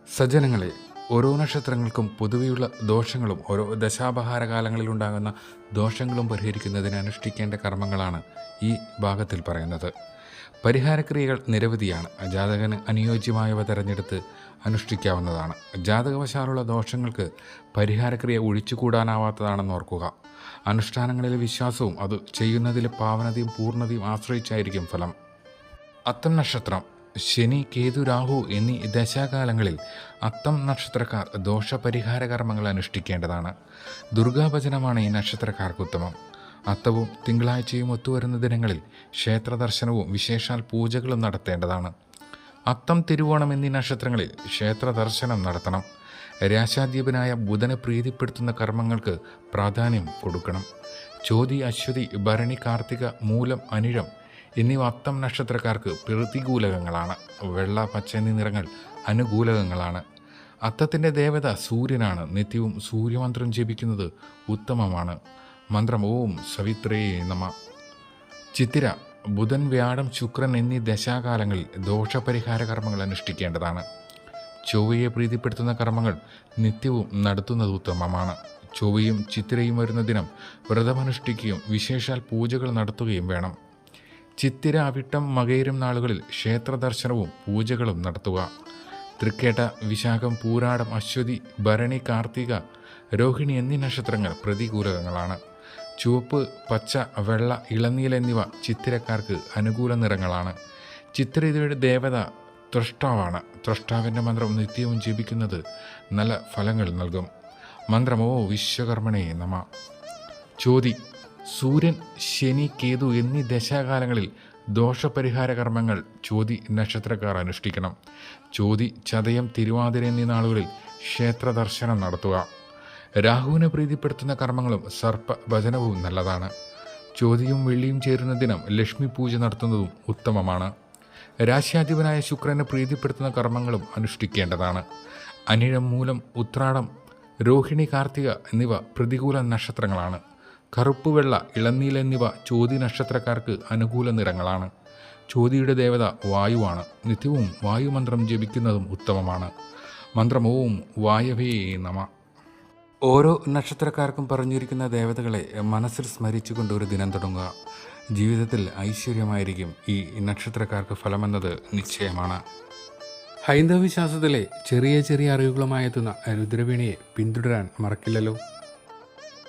സജ്ജനങ്ങളെ, ഓരോ നക്ഷത്രങ്ങൾക്കും പൊതുവെയുള്ള ദോഷങ്ങളും ഓരോ ദശാപഹാരകാലങ്ങളിലുണ്ടാകുന്ന ദോഷങ്ങളും പരിഹരിക്കുന്നതിന് അനുഷ്ഠിക്കേണ്ട കർമ്മങ്ങളാണ് ഈ ഭാഗത്തിൽ പറയുന്നത്. പരിഹാരക്രിയകൾ നിരവധിയാണ്. ജാതകന് അനുയോജ്യമായവ തിരഞ്ഞെടുത്ത് അനുഷ്ഠിക്കാവുന്നതാണ്. ജാതകവശാലുള്ള ദോഷങ്ങൾക്ക് പരിഹാരക്രിയ ഒഴിച്ചുകൂടാനാവാത്തതാണെന്ന് ഓർക്കുക. അനുഷ്ഠാനങ്ങളിലെ വിശ്വാസവും അത് ചെയ്യുന്നതിലെ പാവനതയും പൂർണ്ണതയും ആശ്രയിച്ചായിരിക്കും ഫലം. അത്തം നക്ഷത്രം ശനി, കേതു, രാഹു എന്നീ ദശാകാലങ്ങളിൽ അത്തം നക്ഷത്രക്കാർ ദോഷപരിഹാര കർമ്മങ്ങൾ അനുഷ്ഠിക്കേണ്ടതാണ്. ദുർഗാഭജനമാണ് ഈ നക്ഷത്രക്കാർക്ക് ഉത്തമം. അത്തവും തിങ്കളാഴ്ചയും ഒത്തുവരുന്ന ദിനങ്ങളിൽ ക്ഷേത്ര ദർശനവും വിശേഷാൽ പൂജകളും നടത്തേണ്ടതാണ്. അത്തം, തിരുവോണം എന്നീ നക്ഷത്രങ്ങളിൽ ക്ഷേത്ര ദർശനം നടത്തണം. രാശാധിപനായ ബുധനെ പ്രീതിപ്പെടുത്തുന്ന കർമ്മങ്ങൾക്ക് പ്രാധാന്യം കൊടുക്കണം. ചോതി, അശ്വതി, ഭരണി, കാർത്തിക, മൂലം, അനിഴം എന്നിവ അത്തം നക്ഷത്രക്കാർക്ക് പ്രതികൂലകങ്ങളാണ്. വെള്ള, പച്ച എന്നീ നിറങ്ങൾ അനുകൂലകങ്ങളാണ്. അത്തത്തിൻ്റെ ദേവത സൂര്യനാണ്. നിത്യവും സൂര്യമന്ത്രം ജപിക്കുന്നത് ഉത്തമമാണ്. മന്ത്രം ഓം സവിത്രേ നമ. ചിത്തിര, ബുധൻ, വ്യാഴം, ശുക്രൻ എന്നീ ദശാകാലങ്ങളിൽ ദോഷപരിഹാര കർമ്മങ്ങൾ അനുഷ്ഠിക്കേണ്ടതാണ്. ചൊവ്വയെ പ്രീതിപ്പെടുത്തുന്ന കർമ്മങ്ങൾ നിത്യവും നടത്തുന്നത് ഉത്തമമാണ്. ചൊവ്വയും ചിത്തിരയും വരുന്ന ദിനം വ്രതമനുഷ്ഠിക്കുകയും വിശേഷാൽ പൂജകൾ നടത്തുകയും വേണം. ചിത്തിര, അവിട്ടം, മകയിരം നാളുകളിൽ ക്ഷേത്ര ദർശനവും പൂജകളും നടത്തുക. തൃക്കേട്ട, വിശാഖം, പൂരാടം, അശ്വതി, ഭരണി, കാർത്തിക, രോഹിണി എന്നീ നക്ഷത്രങ്ങൾ പ്രതികൂലകങ്ങളാണ്. ചുവപ്പ്, പച്ച, വെള്ള, ഇളനീല എന്നിവ ചിത്തിരക്കാർക്ക് അനുകൂല നിറങ്ങളാണ്. ചിത്തിരയുടെ ദേവത ത്രഷ്ടാവാണ്. ത്രഷ്ടാവിൻ്റെ മന്ത്രം നിത്യവും ജപിക്കുന്നത് നല്ല ഫലങ്ങൾ നൽകും. മന്ത്രമോ വിശ്വകർമ്മണേ നമ. ചോതി, സൂര്യൻ, ശനി, കേതു എന്നീ ദശാകാലങ്ങളിൽ ദോഷപരിഹാര കർമ്മങ്ങൾ ചോതി നക്ഷത്രക്കാർ അനുഷ്ഠിക്കണം. ചോതി, ചതയം, തിരുവാതിര എന്നീ നാളുകളിൽ ക്ഷേത്ര ദർശനം നടത്തുക. രാഹുവിനെ പ്രീതിപ്പെടുത്തുന്ന കർമ്മങ്ങളും സർപ്പ ഭജനവും നല്ലതാണ്. ചോതിയും വെള്ളിയും ചേരുന്ന ദിനം ലക്ഷ്മി പൂജ നടത്തുന്നതും ഉത്തമമാണ്. രാശ്യാധിപനായ ശുക്രനെ പ്രീതിപ്പെടുത്തുന്ന കർമ്മങ്ങളും അനുഷ്ഠിക്കേണ്ടതാണ്. അനിഴം, മൂലം, ഉത്രാടം, രോഹിണി, കാർത്തിക എന്നിവ പ്രതികൂല നക്ഷത്രങ്ങളാണ്. കറുപ്പ്, വെള്ള, ഇളനീല എന്നിവ ചോതി നക്ഷത്രക്കാർക്ക് അനുകൂല നിറങ്ങളാണ്. ചോതിയുടെ ദേവത വായുവാണ്. നിത്യവും വായുമന്ത്രം ജപിക്കുന്നതും ഉത്തമമാണ്. മന്ത്രം ഓം വായവേ നമ. ഓരോ നക്ഷത്രക്കാർക്കും പറഞ്ഞിരിക്കുന്ന ദേവതകളെ മനസ്സിൽ സ്മരിച്ചുകൊണ്ട് ഒരു ദിനം തുടങ്ങുക. ജീവിതത്തിൽ ഐശ്വര്യമായിരിക്കും ഈ നക്ഷത്രക്കാർക്ക് ഫലമെന്നത് നിശ്ചയമാണ്. ഹൈന്ദവ വിശ്വാസത്തിലെ ചെറിയ ചെറിയ അറിവുകളുമായി എത്തുന്ന രുദ്രവീണയെ പിന്തുടരാൻ മറക്കില്ലല്ലോ.